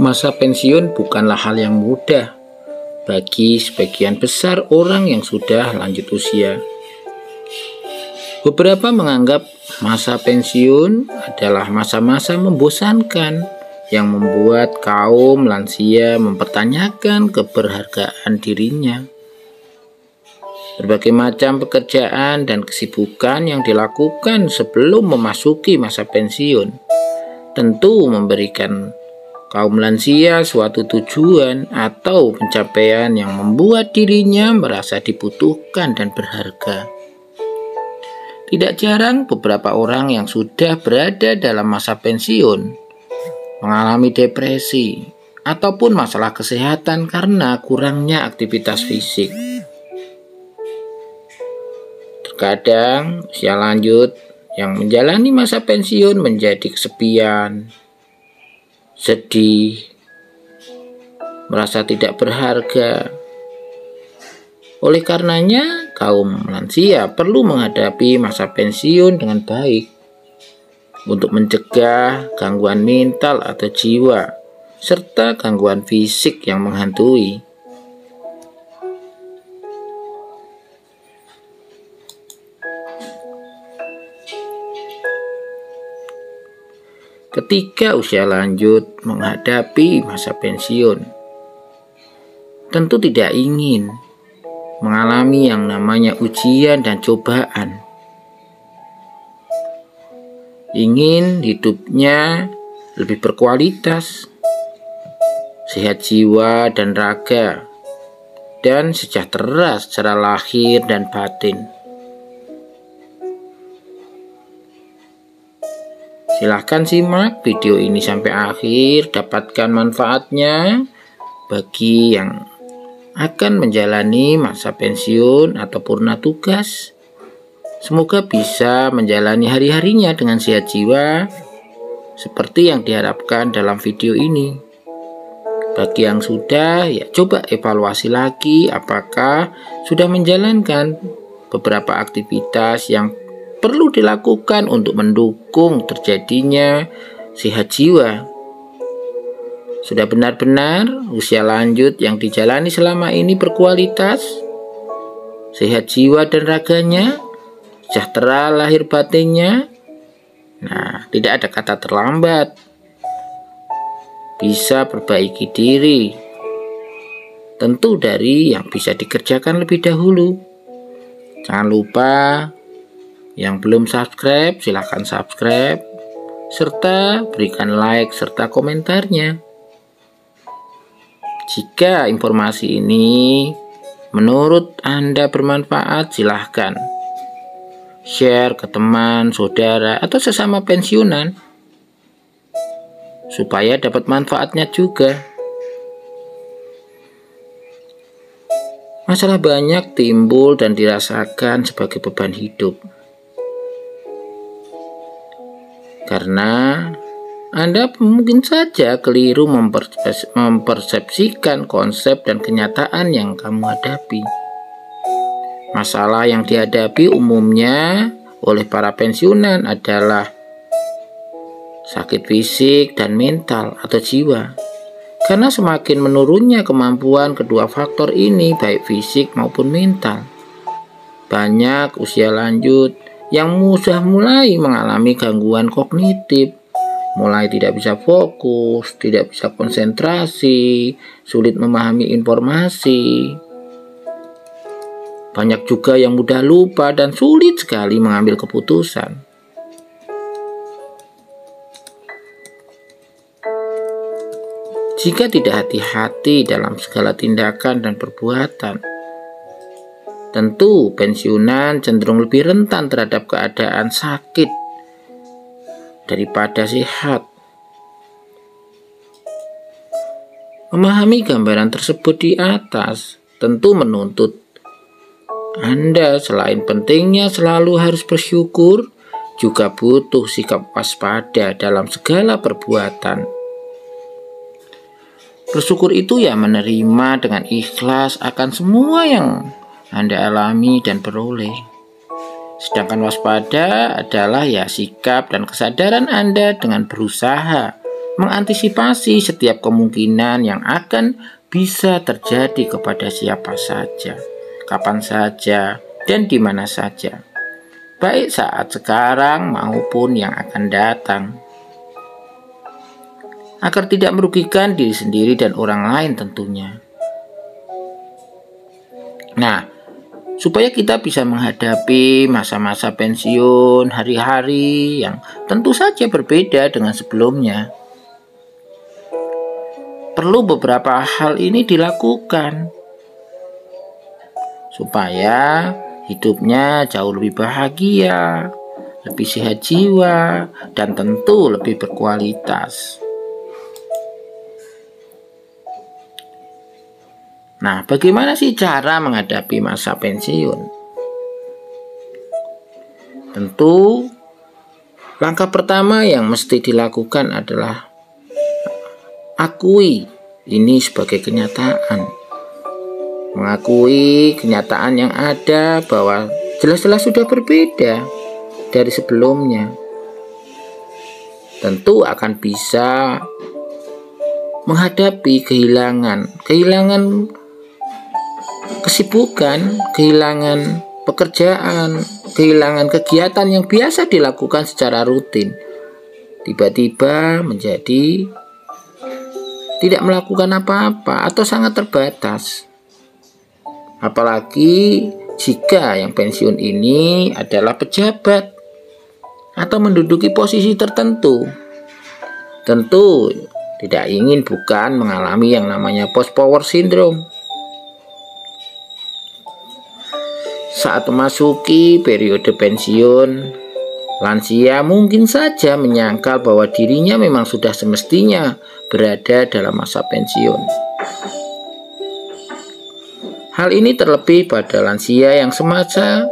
Masa pensiun bukanlah hal yang mudah bagi sebagian besar orang yang sudah lanjut usia. Beberapa menganggap masa pensiun adalah masa-masa membosankan yang membuat kaum lansia mempertanyakan keberhargaan dirinya. Berbagai macam pekerjaan dan kesibukan yang dilakukan sebelum memasuki masa pensiun tentu memberikan kaum lansia suatu tujuan atau pencapaian yang membuat dirinya merasa dibutuhkan dan berharga. Tidak jarang beberapa orang yang sudah berada dalam masa pensiun mengalami depresi ataupun masalah kesehatan karena kurangnya aktivitas fisik. Terkadang usia lanjut yang menjalani masa pensiun menjadi kesepian, sedih, merasa tidak berharga. Oleh karenanya, kaum lansia perlu menghadapi masa pensiun dengan baik untuk mencegah gangguan mental atau jiwa serta gangguan fisik yang menghantui. Ketika usia lanjut menghadapi masa pensiun, tentu tidak ingin mengalami yang namanya ujian dan cobaan. Ingin hidupnya lebih berkualitas, sehat jiwa dan raga, dan sejahtera secara lahir dan batin. Silahkan simak video ini sampai akhir, dapatkan manfaatnya bagi yang akan menjalani masa pensiun atau purna tugas. Semoga bisa menjalani hari-harinya dengan sehat jiwa seperti yang diharapkan dalam video ini. Bagi yang sudah, ya coba evaluasi lagi apakah sudah menjalankan beberapa aktivitas yang perlu dilakukan untuk mendukung terjadinya sehat jiwa. Sudah benar-benar usia lanjut yang dijalani selama ini berkualitas, sehat jiwa dan raganya, sejahtera lahir batinnya. Nah, tidak ada kata terlambat. Bisa perbaiki diri. Tentu dari yang bisa dikerjakan lebih dahulu. Jangan lupa yang belum subscribe, silahkan subscribe, serta berikan like serta komentarnya. Jika informasi ini menurut Anda bermanfaat, silahkan share ke teman, saudara, atau sesama pensiunan supaya dapat manfaatnya juga. Masalah banyak timbul dan dirasakan sebagai beban hidup. Karena Anda mungkin saja keliru mempersepsikan konsep dan kenyataan yang kamu hadapi. Masalah yang dihadapi umumnya oleh para pensiunan adalah sakit fisik dan mental atau jiwa. Karena semakin menurunnya kemampuan kedua faktor ini, baik fisik maupun mental, banyak usia lanjut yang sudah mulai mengalami gangguan kognitif, mulai tidak bisa fokus, tidak bisa konsentrasi, sulit memahami informasi. Banyak juga yang mudah lupa dan sulit sekali mengambil keputusan. Jika tidak hati-hati dalam segala tindakan dan perbuatan, tentu pensiunan cenderung lebih rentan terhadap keadaan sakit daripada sehat. Memahami gambaran tersebut di atas tentu menuntut Anda selain pentingnya selalu harus bersyukur, juga butuh sikap waspada dalam segala perbuatan. Bersyukur itu ya menerima dengan ikhlas akan semua yang Anda alami dan peroleh. Sedangkan waspada adalah ya sikap dan kesadaran Anda dengan berusaha mengantisipasi setiap kemungkinan yang akan bisa terjadi kepada siapa saja, kapan saja, dan di mana saja, baik saat sekarang maupun yang akan datang, agar tidak merugikan diri sendiri dan orang lain tentunya. Nah, supaya kita bisa menghadapi masa-masa pensiun hari-hari yang tentu saja berbeda dengan sebelumnya, perlu beberapa hal ini dilakukan supaya hidupnya jauh lebih bahagia, lebih sehat jiwa, dan tentu lebih berkualitas. Nah, bagaimana sih cara menghadapi masa pensiun? Tentu, langkah pertama yang mesti dilakukan adalah akui ini sebagai kenyataan. Mengakui kenyataan yang ada bahwa jelas-jelas sudah berbeda dari sebelumnya. Tentu akan bisa menghadapi kehilangan kesibukan, kehilangan pekerjaan, kehilangan kegiatan yang biasa dilakukan secara rutin. Tiba-tiba menjadi tidak melakukan apa-apa atau sangat terbatas. Apalagi jika yang pensiun ini adalah pejabat atau menduduki posisi tertentu. Tentu tidak ingin bukan mengalami yang namanya post power syndrome. Saat memasuki periode pensiun, lansia mungkin saja menyangkal bahwa dirinya memang sudah semestinya berada dalam masa pensiun. Hal ini terlebih pada lansia yang semasa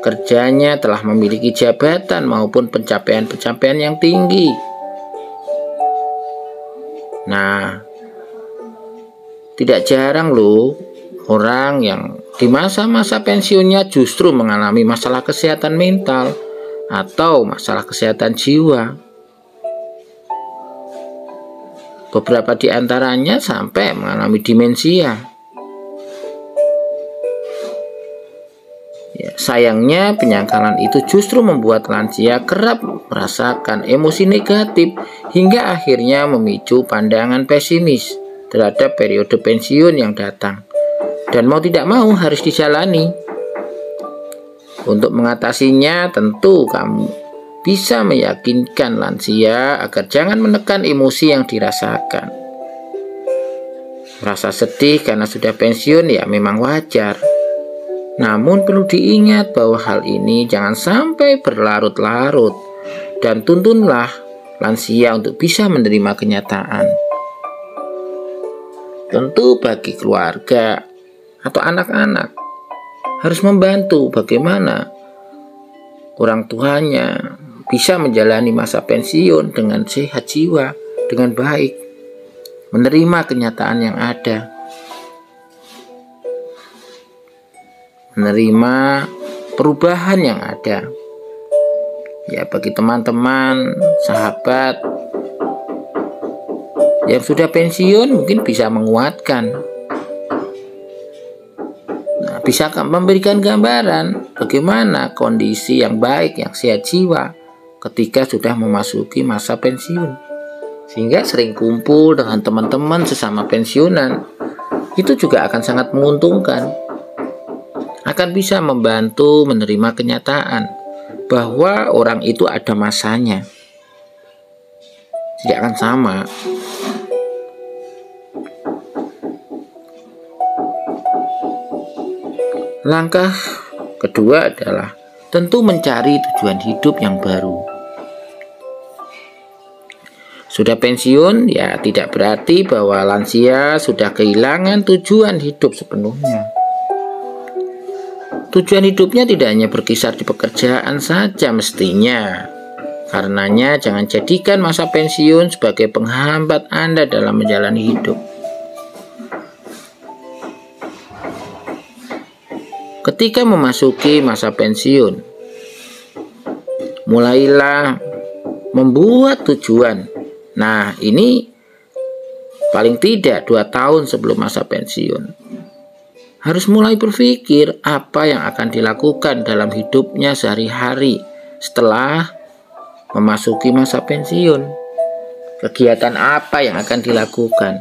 kerjanya telah memiliki jabatan maupun pencapaian-pencapaian yang tinggi. Nah, tidak jarang loh orang yang di masa-masa pensiunnya justru mengalami masalah kesehatan mental atau masalah kesehatan jiwa. Beberapa di antaranya sampai mengalami demensia. Ya, sayangnya penyangkalan itu justru membuat lansia kerap merasakan emosi negatif hingga akhirnya memicu pandangan pesimis terhadap periode pensiun yang datang. Dan mau tidak mau harus dijalani. Untuk mengatasinya tentu kamu bisa meyakinkan lansia agar jangan menekan emosi yang dirasakan. Rasa sedih karena sudah pensiun ya memang wajar. Namun perlu diingat bahwa hal ini jangan sampai berlarut-larut dan tuntunlah lansia untuk bisa menerima kenyataan. Tentu bagi keluarga atau anak-anak harus membantu bagaimana orang tuanya bisa menjalani masa pensiun dengan sehat jiwa, dengan baik, menerima kenyataan yang ada, menerima perubahan yang ada. Ya, bagi teman-teman, sahabat yang sudah pensiun mungkin bisa menguatkan. Bisa memberikan gambaran bagaimana kondisi yang baik, yang sehat jiwa ketika sudah memasuki masa pensiun. Sehingga sering kumpul dengan teman-teman sesama pensiunan. Itu juga akan sangat menguntungkan. Akan bisa membantu menerima kenyataan bahwa orang itu ada masanya. Tidak akan sama. Langkah kedua adalah tentu mencari tujuan hidup yang baru. Sudah pensiun ya tidak berarti bahwa lansia sudah kehilangan tujuan hidup sepenuhnya. Tujuan hidupnya tidak hanya berkisar di pekerjaan saja mestinya. Karenanya jangan jadikan masa pensiun sebagai penghambat Anda dalam menjalani hidup. Ketika memasuki masa pensiun, mulailah membuat tujuan Nah, ini paling tidak 2 tahun sebelum masa pensiun. Harus mulai berpikir apa yang akan dilakukan dalam hidupnya sehari-hari setelah memasuki masa pensiun. Kegiatan apa yang akan dilakukan?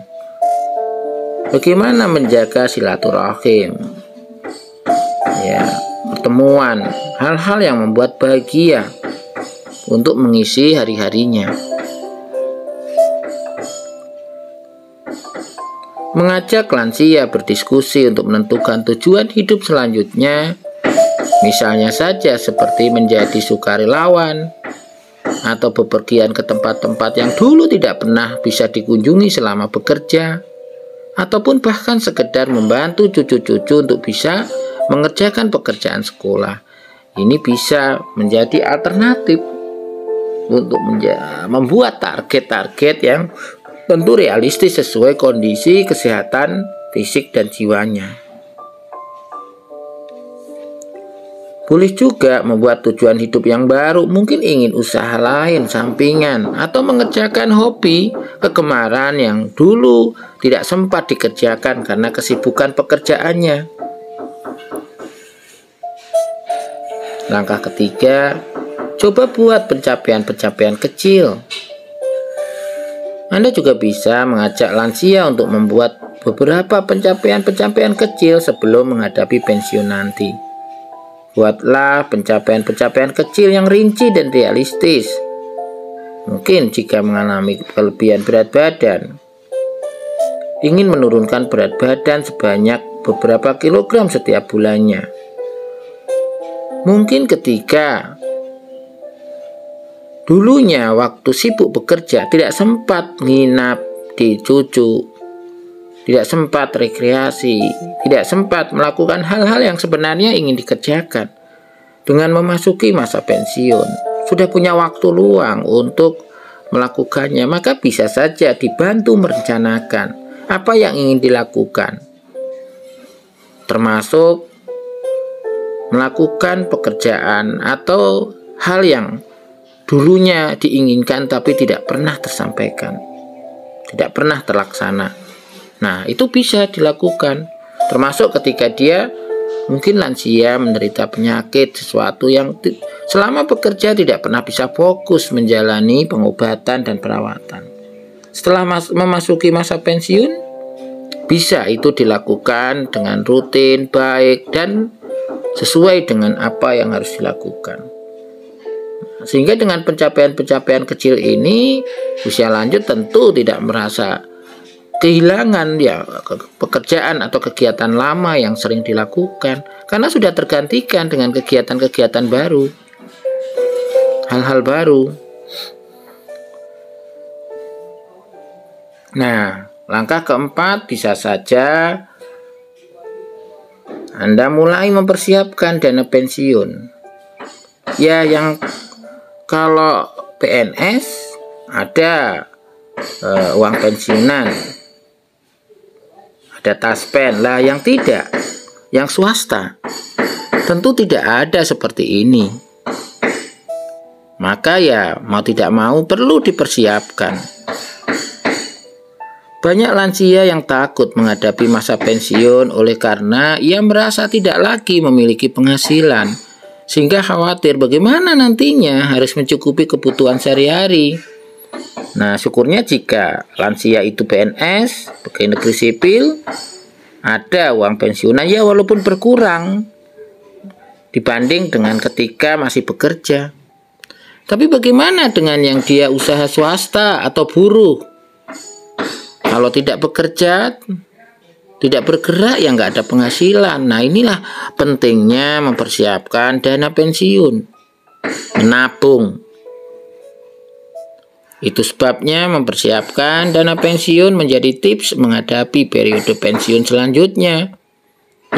Bagaimana menjaga silaturahim? Ya, pertemuan, hal-hal yang membuat bahagia untuk mengisi hari-harinya. Mengajak lansia berdiskusi untuk menentukan tujuan hidup selanjutnya, misalnya saja seperti menjadi sukarelawan atau bepergian ke tempat-tempat yang dulu tidak pernah bisa dikunjungi selama bekerja, ataupun bahkan sekedar membantu cucu-cucu untuk bisa mengerjakan pekerjaan sekolah. Ini bisa menjadi alternatif untuk membuat target-target yang tentu realistis sesuai kondisi kesehatan fisik dan jiwanya. Boleh juga membuat tujuan hidup yang baru, mungkin ingin usaha lain sampingan atau mengerjakan hobi kegemaran yang dulu tidak sempat dikerjakan karena kesibukan pekerjaannya. Langkah ketiga, coba buat pencapaian-pencapaian kecil. Anda juga bisa mengajak lansia untuk membuat beberapa pencapaian-pencapaian kecil sebelum menghadapi pensiun nanti. Buatlah pencapaian-pencapaian kecil yang rinci dan realistis. Mungkin jika mengalami kelebihan berat badan, ingin menurunkan berat badan sebanyak beberapa kilogram setiap bulannya. Mungkin ketika dulunya waktu sibuk bekerja tidak sempat nginap di cucu, tidak sempat rekreasi, tidak sempat melakukan hal-hal yang sebenarnya ingin dikerjakan. Dengan memasuki masa pensiun, sudah punya waktu luang untuk melakukannya, maka bisa saja dibantu merencanakan apa yang ingin dilakukan, termasuk melakukan pekerjaan atau hal yang dulunya diinginkan tapi tidak pernah tersampaikan, tidak pernah terlaksana. Nah, itu bisa dilakukan, termasuk ketika dia mungkin lansia menderita penyakit sesuatu yang selama bekerja tidak pernah bisa fokus menjalani pengobatan dan perawatan. Setelah memasuki masa pensiun, bisa itu dilakukan dengan rutin, baik, dan sesuai dengan apa yang harus dilakukan. Sehingga dengan pencapaian-pencapaian kecil ini, usia lanjut tentu tidak merasa kehilangan ya pekerjaan atau kegiatan lama yang sering dilakukan, karena sudah tergantikan dengan kegiatan-kegiatan baru, hal-hal baru. Nah, langkah keempat bisa saja Anda mulai mempersiapkan dana pensiun. Ya, yang kalau PNS ada uang pensiunan, ada taspen. Lah yang tidak, yang swasta tentu tidak ada seperti ini. Maka ya mau tidak mau perlu dipersiapkan. Banyak lansia yang takut menghadapi masa pensiun oleh karena ia merasa tidak lagi memiliki penghasilan, sehingga khawatir bagaimana nantinya harus mencukupi kebutuhan sehari-hari. Nah, syukurnya jika lansia itu PNS, pegawai negeri sipil, ada uang pensiunan ya walaupun berkurang dibanding dengan ketika masih bekerja. Tapi bagaimana dengan yang dia usaha swasta atau buruh? Kalau tidak bekerja, tidak bergerak, ya nggak ada penghasilan. Nah, inilah pentingnya mempersiapkan dana pensiun, menabung. Itu sebabnya mempersiapkan dana pensiun menjadi tips menghadapi periode pensiun selanjutnya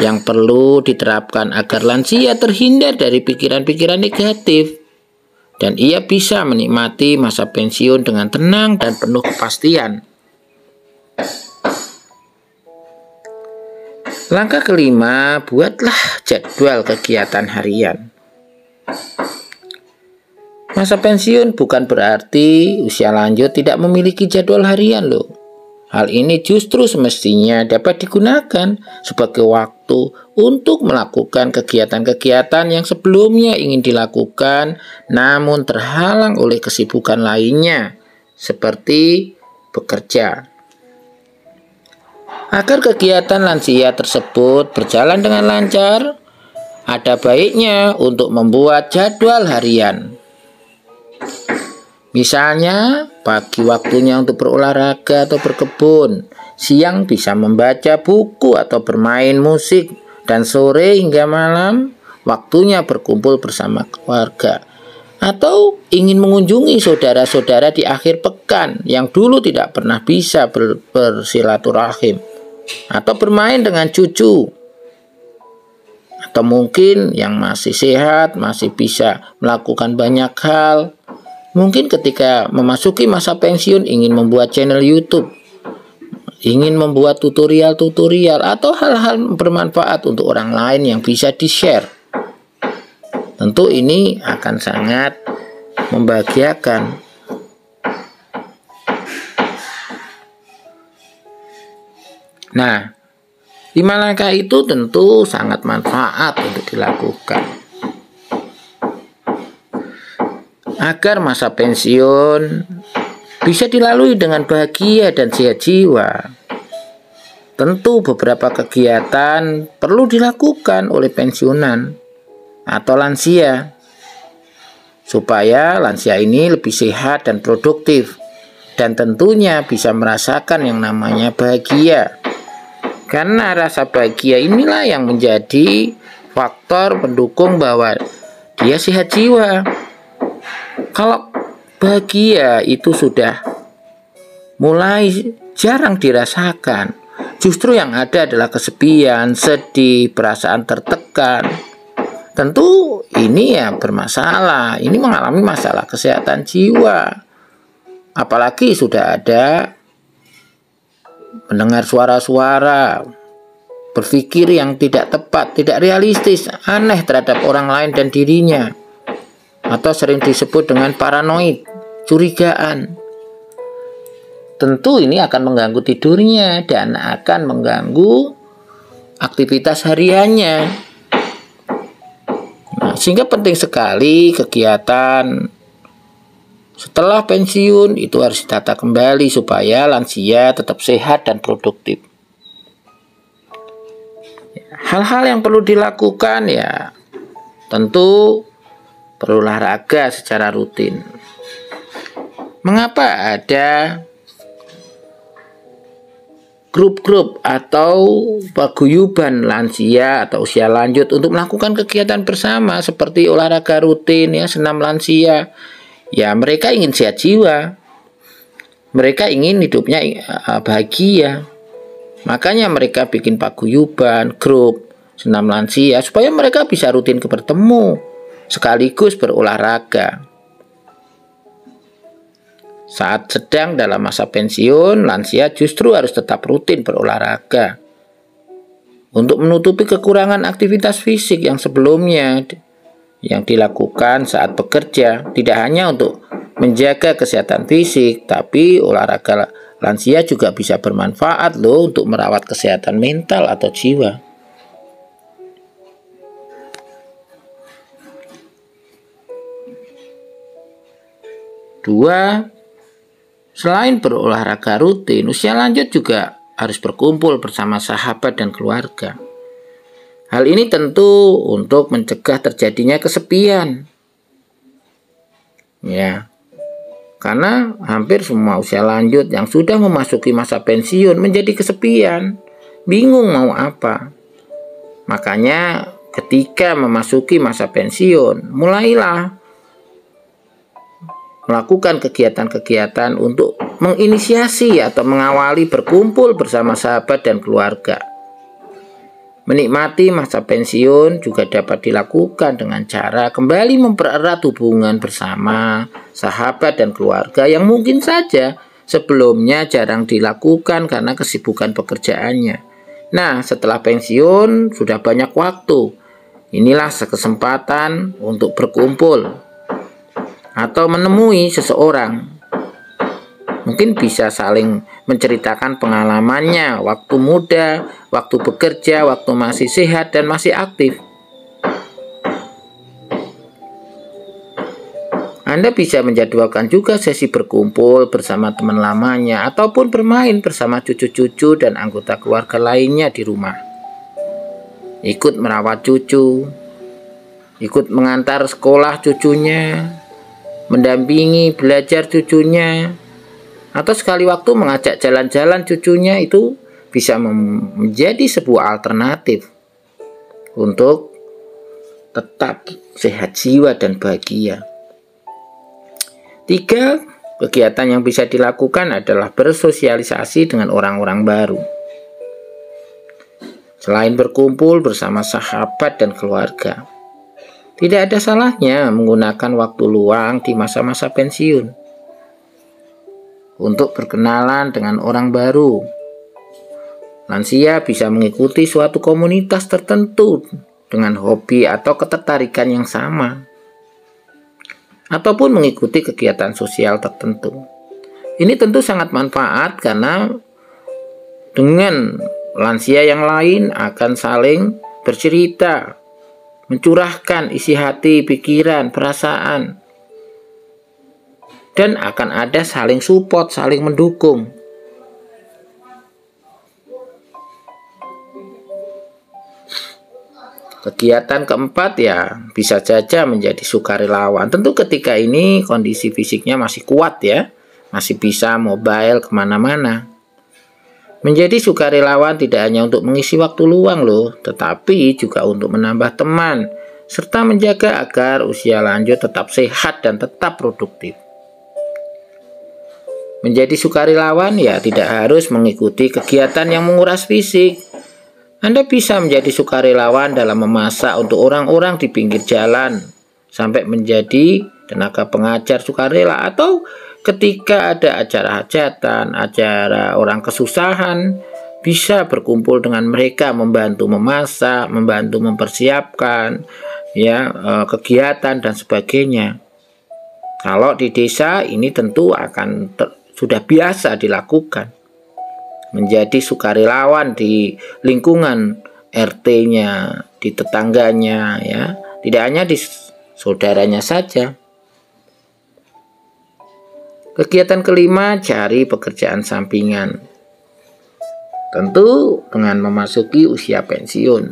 yang perlu diterapkan agar lansia terhindar dari pikiran-pikiran negatif dan ia bisa menikmati masa pensiun dengan tenang dan penuh kepastian. Langkah kelima, buatlah jadwal kegiatan harian. Masa pensiun bukan berarti usia lanjut tidak memiliki jadwal harian loh. Hal ini justru semestinya dapat digunakan sebagai waktu untuk melakukan kegiatan-kegiatan yang sebelumnya ingin dilakukan namun terhalang oleh kesibukan lainnya, seperti bekerja. Agar kegiatan lansia tersebut berjalan dengan lancar, ada baiknya untuk membuat jadwal harian. Misalnya, pagi waktunya untuk berolahraga atau berkebun, siang bisa membaca buku atau bermain musik, dan sore hingga malam waktunya berkumpul bersama keluarga. Atau ingin mengunjungi saudara-saudara di akhir pekan yang dulu tidak pernah bisa bersilaturahim, atau bermain dengan cucu. Atau mungkin yang masih sehat masih bisa melakukan banyak hal. Mungkin ketika memasuki masa pensiun ingin membuat channel YouTube, ingin membuat tutorial-tutorial atau hal-hal bermanfaat untuk orang lain yang bisa di-share. Tentu ini akan sangat membahagiakan. Nah, 5 langkah itu tentu sangat manfaat untuk dilakukan agar masa pensiun bisa dilalui dengan bahagia dan sehat jiwa. Tentu beberapa kegiatan perlu dilakukan oleh pensiunan atau lansia supaya lansia ini lebih sehat dan produktif, dan tentunya bisa merasakan yang namanya bahagia. Karena rasa bahagia inilah yang menjadi faktor pendukung bahwa dia sehat jiwa. Kalau bahagia itu sudah mulai jarang dirasakan, justru yang ada adalah kesepian, sedih, perasaan tertekan. Tentu ini ya bermasalah, ini mengalami masalah kesehatan jiwa. Apalagi sudah ada mendengar suara-suara, berpikir yang tidak tepat, tidak realistis, aneh terhadap orang lain dan dirinya, atau sering disebut dengan paranoid, curigaan. Tentu ini akan mengganggu tidurnya dan akan mengganggu aktivitas hariannya. Nah, sehingga penting sekali kegiatan setelah pensiun itu harus ditata kembali supaya lansia tetap sehat dan produktif. Hal-hal yang perlu dilakukan ya tentu berolahraga secara rutin. Mengapa ada grup-grup atau paguyuban lansia atau usia lanjut untuk melakukan kegiatan bersama seperti olahraga rutin ya, senam lansia? Ya, mereka ingin sehat jiwa. Mereka ingin hidupnya bahagia. Makanya mereka bikin paguyuban, grup senam lansia supaya mereka bisa rutin bertemu sekaligus berolahraga. Saat sedang dalam masa pensiun, lansia justru harus tetap rutin berolahraga untuk menutupi kekurangan aktivitas fisik yang sebelumnya yang dilakukan saat bekerja. Tidak hanya untuk menjaga kesehatan fisik, tapi olahraga lansia juga bisa bermanfaat loh untuk merawat kesehatan mental atau jiwa. Dua, selain berolahraga rutin, usia lanjut juga harus berkumpul bersama sahabat dan keluarga. Hal ini tentu untuk mencegah terjadinya kesepian. Ya, karena hampir semua usia lanjut yang sudah memasuki masa pensiun menjadi kesepian, bingung mau apa. Makanya ketika memasuki masa pensiun, mulailah melakukan kegiatan-kegiatan untuk menginisiasi atau mengawali berkumpul bersama sahabat dan keluarga. Menikmati masa pensiun juga dapat dilakukan dengan cara kembali mempererat hubungan bersama sahabat dan keluarga yang mungkin saja sebelumnya jarang dilakukan karena kesibukan pekerjaannya. Nah, setelah pensiun sudah banyak waktu. Inilah kesempatan untuk berkumpul atau menemui seseorang. Mungkin bisa saling menceritakan pengalamannya waktu muda, waktu bekerja, waktu masih sehat dan masih aktif. Anda bisa menjadwalkan juga sesi berkumpul bersama teman lamanya ataupun bermain bersama cucu-cucu dan anggota keluarga lainnya di rumah. Ikut merawat cucu, ikut mengantar sekolah cucunya, mendampingi belajar cucunya, atau sekali waktu mengajak jalan-jalan cucunya, itu bisa menjadi sebuah alternatif untuk tetap sehat jiwa dan bahagia. 3, kegiatan yang bisa dilakukan adalah bersosialisasi dengan orang-orang baru. Selain berkumpul bersama sahabat dan keluarga, tidak ada salahnya menggunakan waktu luang di masa-masa pensiun untuk berkenalan dengan orang baru. Lansia bisa mengikuti suatu komunitas tertentu dengan hobi atau ketertarikan yang sama, ataupun mengikuti kegiatan sosial tertentu. Ini tentu sangat manfaat karena dengan lansia yang lain akan saling bercerita, mencurahkan isi hati, pikiran, perasaan, dan akan ada saling support, saling mendukung. Kegiatan keempat ya bisa saja menjadi sukarelawan. Tentu ketika ini kondisi fisiknya masih kuat ya, masih bisa mobile kemana-mana. Menjadi sukarelawan tidak hanya untuk mengisi waktu luang loh, tetapi juga untuk menambah teman, serta menjaga agar usia lanjut tetap sehat dan tetap produktif. Menjadi sukarelawan ya tidak harus mengikuti kegiatan yang menguras fisik. Anda bisa menjadi sukarelawan dalam memasak untuk orang-orang di pinggir jalan, sampai menjadi tenaga pengajar sukarela, atau ketika ada acara hajatan, acara orang kesusahan, bisa berkumpul dengan mereka, membantu memasak, membantu mempersiapkan kegiatan dan sebagainya. Kalau di desa ini tentu akan sudah biasa dilakukan. Menjadi sukarelawan di lingkungan RT-nya, di tetangganya ya, tidak hanya di saudaranya saja. Kegiatan kelima, cari pekerjaan sampingan. Tentu dengan memasuki usia pensiun,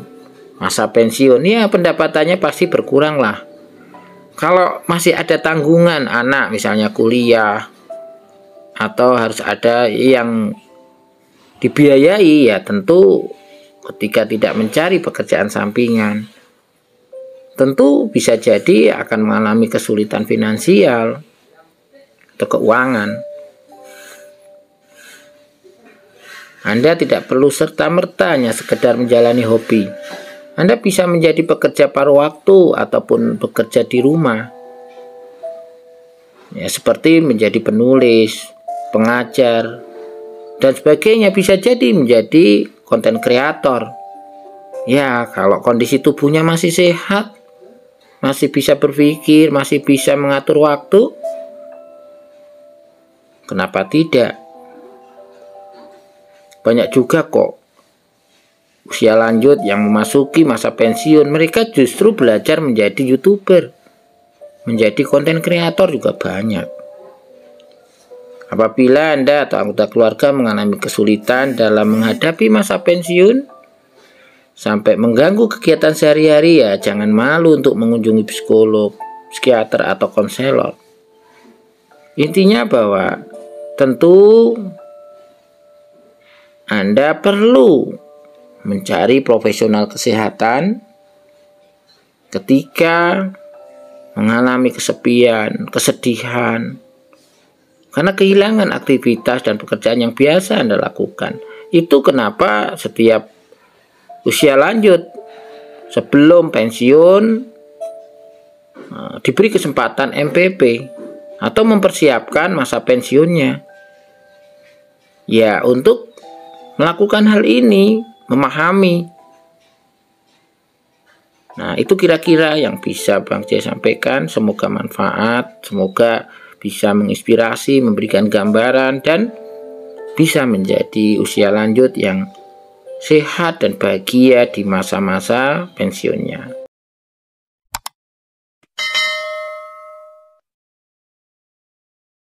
masa pensiun ya pendapatannya pasti berkurang lah. Kalau masih ada tanggungan anak misalnya kuliah, atau harus ada yang dibiayai, ya tentu ketika tidak mencari pekerjaan sampingan, tentu bisa jadi akan mengalami kesulitan finansial atau keuangan. Anda tidak perlu serta-merta hanya sekedar menjalani hobi. Anda bisa menjadi pekerja paruh waktu ataupun bekerja di rumah. Ya, seperti menjadi penulis, pengajar, dan sebagainya. Bisa jadi menjadi konten kreator. Ya, kalau kondisi tubuhnya masih sehat, masih bisa berpikir, masih bisa mengatur waktu, kenapa tidak? Banyak juga kok usia lanjut yang memasuki masa pensiun, mereka justru belajar menjadi YouTuber, menjadi konten kreator juga banyak. Apabila Anda atau anggota keluarga mengalami kesulitan dalam menghadapi masa pensiun sampai mengganggu kegiatan sehari-hari, ya jangan malu untuk mengunjungi psikolog, psikiater atau konselor. Intinya bahwa tentu Anda perlu mencari profesional kesehatan ketika mengalami kesepian, kesedihan, karena kehilangan aktivitas dan pekerjaan yang biasa Anda lakukan. Itu kenapa setiap usia lanjut sebelum pensiun diberi kesempatan MPP atau mempersiapkan masa pensiunnya. Ya, untuk melakukan hal ini, memahami Nah, itu kira-kira yang bisa Bang Jaya sampaikan. Semoga manfaat, semoga bisa menginspirasi, memberikan gambaran, dan bisa menjadi usia lanjut yang sehat dan bahagia di masa-masa pensiunnya.